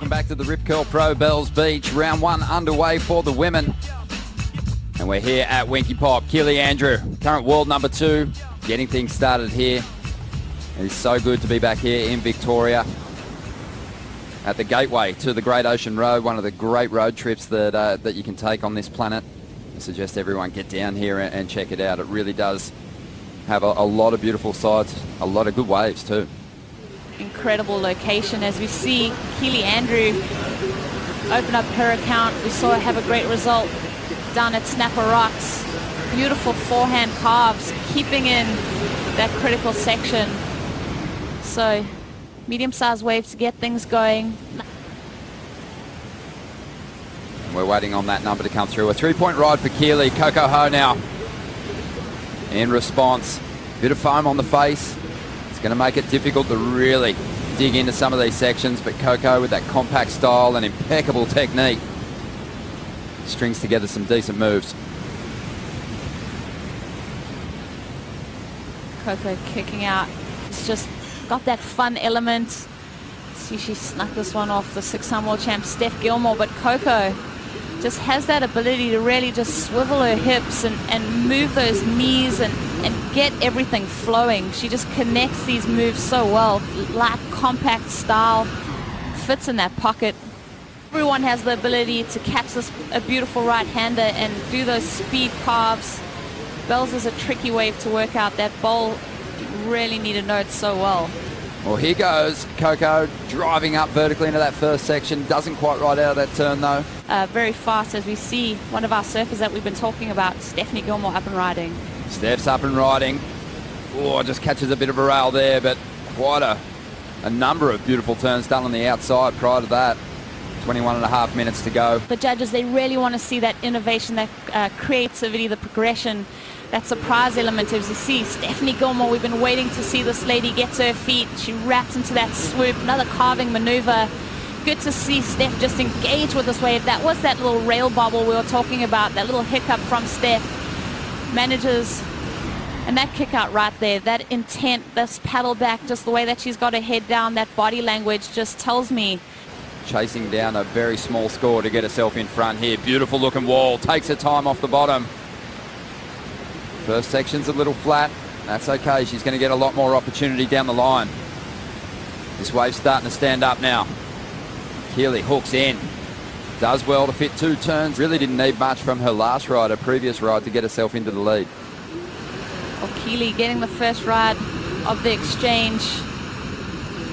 Welcome back to the Rip Curl Pro Bells Beach. Round one underway for the women. And we're here at Winky Pop. Keely Andrew, current world number 2, getting things started here. It's so good to be back here in Victoria at the gateway to the Great Ocean Road, one of the great road trips that you can take on this planet. I suggest everyone get down here and check it out. It really does have a lot of beautiful sides, a lot of good waves too. Incredible location. As we see Keely Andrew open up her account, we saw her have a great result down at Snapper Rocks. Beautiful forehand carves, keeping in that critical section. So medium-sized wave to get things going. And we're waiting on that number to come through. A 3-point ride for Keely. Coco Ho now in response. Bit of foam on the face. It's going to make it difficult to really dig into some of these sections, but Coco with that compact style and impeccable technique strings together some decent moves. Coco kicking out. It's just got that fun element. See, she snuck this one off the 6-time world champ Steph Gilmore, but Coco just has that ability to really just swivel her hips and move those knees and get everything flowing. She just connects these moves so well. Light, compact style, fits in that pocket. Everyone has the ability to catch a beautiful right-hander and do those speed carves. Bells is a tricky wave to work out. That bowl, you really need to know it so well. Well, here goes Coco driving up vertically into that first section. Doesn't quite ride out of that turn though. Very fast, as we see one of our surfers that we've been talking about, Stephanie Gilmore, up and riding. Steph's up and riding. Oh, just catches a bit of a rail there, but quite a number of beautiful turns done on the outside prior to that. 21.5 minutes to go. The judges, they really want to see that innovation, that creativity, the progression, that surprise element. As you see, Stephanie Gilmore, we've been waiting to see this lady get to her feet. She wraps into that swoop, another carving maneuver. Good to see Steph just engage with this wave. That was that little rail bobble we were talking about, that little hiccup from Steph. Manages, and that kick out right there, that intent, this paddle back, just the way that she's got her head down, that body language just tells me. Chasing down a very small score to get herself in front here. Beautiful looking wall, takes her time off the bottom. First section's a little flat. That's okay, she's going to get a lot more opportunity down the line. This wave's starting to stand up now. Keely hooks in. Does well to fit 2 turns. Really didn't need much from her last ride, her previous ride, to get herself into the lead. Well, Keely getting the first ride of the exchange.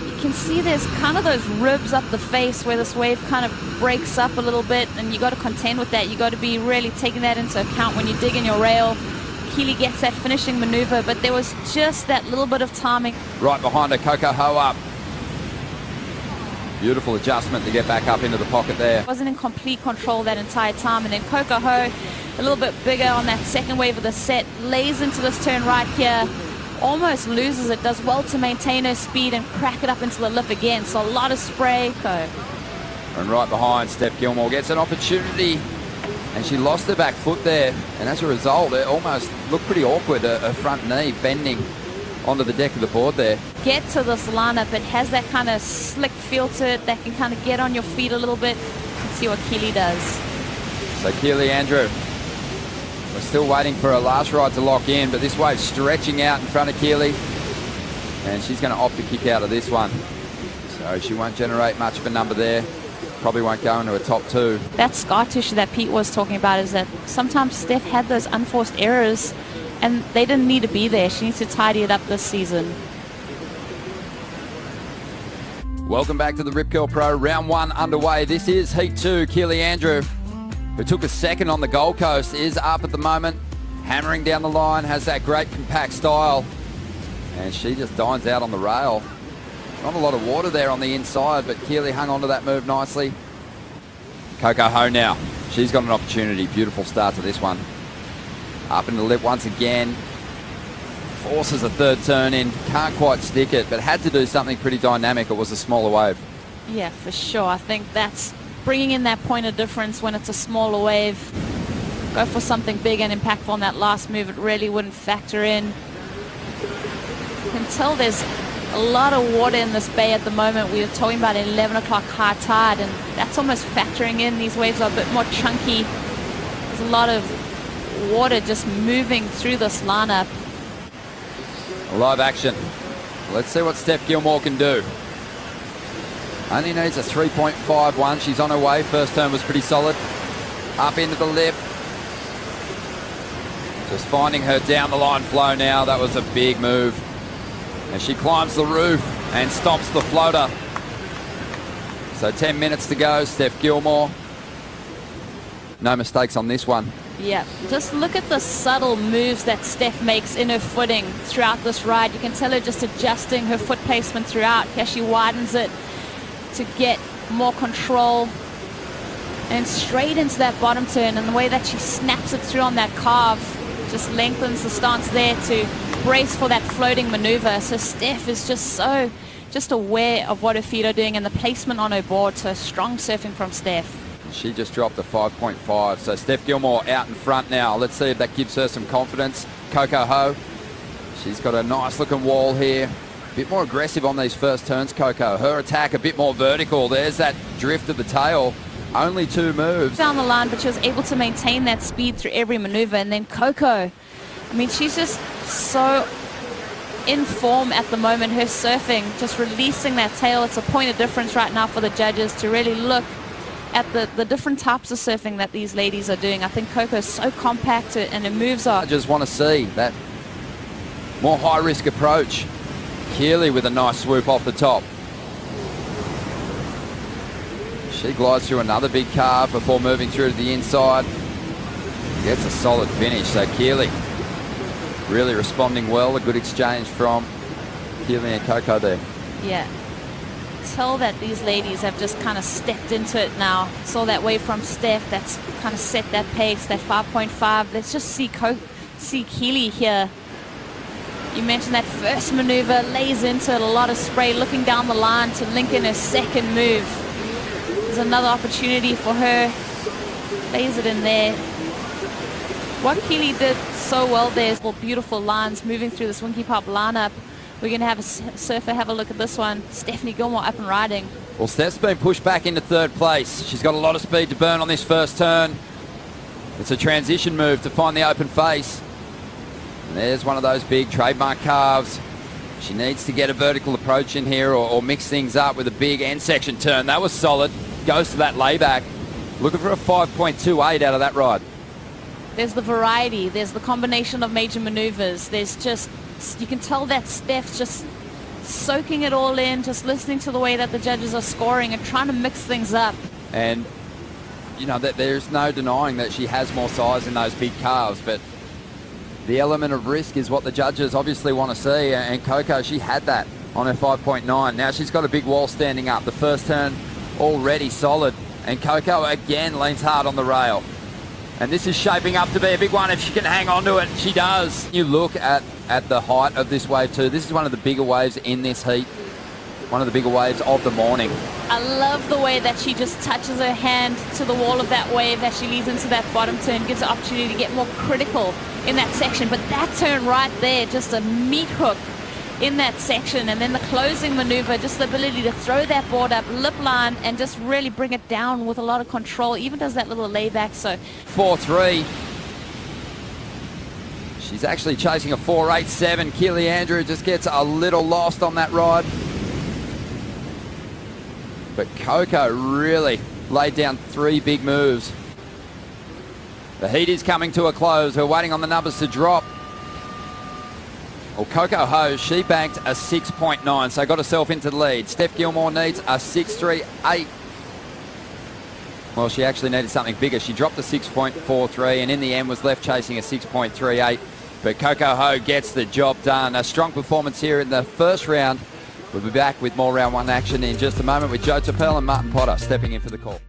You can see there's kind of those ribs up the face where this wave kind of breaks up a little bit, and you got to contend with that. You got to be really taking that into account when you dig in your rail. Keely gets that finishing maneuver, but there was just that little bit of timing. Right behind her, Coco Ho up. Beautiful adjustment to get back up into the pocket there. Wasn't in complete control that entire time, and then Coco Ho, a little bit bigger on that second wave of the set, lays into this turn right here, almost loses it, does well to maintain her speed and crack it up into the lip again. So a lot of spray. And right behind, Steph Gilmore gets an opportunity, and she lost her back foot there, and as a result it almost looked pretty awkward, her front knee bending onto the deck of the board there. Get to this lineup, it has that kind of slick feel to it that can kind of get on your feet a little bit. Let's see what Keely does. So Keely Andrew, we're still waiting for her last ride to lock in, but this wave's stretching out in front of Keely, and she's going to opt to kick out of this one. So she won't generate much of a number there. Probably won't go into a top 2. That scar tissue that Pete was talking about is that sometimes Steph had those unforced errors, and they didn't need to be there. She needs to tidy it up this season. Welcome back to the Rip Curl Pro. Round 1 underway. This is Heat 2. Keely Andrew, who took a second on the Gold Coast, is up at the moment. Hammering down the line, has that great compact style. And she just dines out on the rail. Not a lot of water there on the inside, but Keely hung onto that move nicely. Coco Ho now. She's got an opportunity. Beautiful start to this one. Up in the lip once again. Forces a third turn in. Can't quite stick it, but had to do something pretty dynamic. It was a smaller wave. Yeah, for sure. I think that's bringing in that point of difference when it's a smaller wave. Go for something big and impactful on that last move. It really wouldn't factor in. Until there's A lot of water in this bay at the moment. We were talking about 11 o'clock high tide, and that's almost factoring in. These waves are a bit more chunky. There's a lot of water just moving through this lineup. Live action. Let's see what Steph Gilmore can do. Only needs a 3.51. She's on her way. First turn was pretty solid. Up into the lip. Just finding her down the line flow now. That was a big move. And she climbs the roof and stomps the floater. So 10 minutes to go. Steph Gilmore. No mistakes on this one. Yeah, just look at the subtle moves that Steph makes in her footing throughout this ride. You can tell her just adjusting her foot placement throughout. Here she widens it to get more control. And straight into that bottom turn, and the way that she snaps it through on that carve just lengthens the stance there to brace for that floating maneuver. So Steph is just aware of what her feet are doing and the placement on her board. So strong surfing from Steph. She just dropped a 5.5. So Steph Gilmore out in front now. Let's see if that gives her some confidence. Coco Ho. She's got a nice looking wall here. A bit more aggressive on these first turns, Coco. Her attack a bit more vertical. There's that drift of the tail. Only 2 moves. Down the line, but she was able to maintain that speed through every maneuver. And then Coco, I mean, she's just so in form at the moment. Her surfing, just releasing that tail. It's a point of difference right now for the judges to really look at the different types of surfing that these ladies are doing. I think Coco's so compact and her moves are... I just want to see that more high-risk approach. Keely with a nice swoop off the top. She glides through another big carve before moving through to the inside. Gets a solid finish. So Keely really responding well. A good exchange from Keely and Coco there. Yeah. Tell that these ladies have just kind of stepped into it now. Saw that wave from Steph. That's kind of set that pace, that 5.5. Let's just see Keely here. You mentioned that first maneuver, lays into it, a lot of spray, looking down the line to link in her second move. There's another opportunity for her. Lays it in there. What Keely did so well there is beautiful lines moving through this Winky Pop lineup. We're going to have a surfer have a look at this one. Stephanie Gilmore up and riding. Well, Steph's been pushed back into 3rd place. She's got a lot of speed to burn on this first turn. It's a transition move to find the open face. And there's one of those big trademark carves. She needs to get a vertical approach in here or mix things up with a big end section turn. That was solid. Goes to that layback. Looking for a 5.28 out of that ride. There's the variety. There's the combination of major maneuvers. There's just, you can tell that Steph's just soaking it all in, just listening to the way that the judges are scoring and trying to mix things up. And, you know, that there's no denying that she has more size in those big calves, but the element of risk is what the judges obviously want to see, and Coco, she had that on her 5.9. Now she's got a big wall standing up. The first turn already solid, and Coco again leans hard on the rail. And this is shaping up to be a big one if she can hang on to it. She does. You look at the height of this wave too. This is one of the bigger waves in this heat. One of the bigger waves of the morning. I love the way that she just touches her hand to the wall of that wave as she leads into that bottom turn. Gives her opportunity to get more critical in that section. But that turn right there, just a meat hook in that section. And then the closing maneuver, just the ability to throw that board up, lip line, and just really bring it down with a lot of control. Even does that little layback. So 4.3. She's actually chasing a 4.87. Keely Andrew just gets a little lost on that ride. But Coco really laid down 3 big moves. The heat is coming to a close. We're waiting on the numbers to drop. Well, Coco Ho, she banked a 6.9, so got herself into the lead. Steph Gilmore needs a 6.38. Well, she actually needed something bigger. She dropped a 6.43 and in the end was left chasing a 6.38. But Coco Ho gets the job done. A strong performance here in the first round. We'll be back with more round 1 action in just a moment with Joe Tapel and Martin Potter stepping in for the call.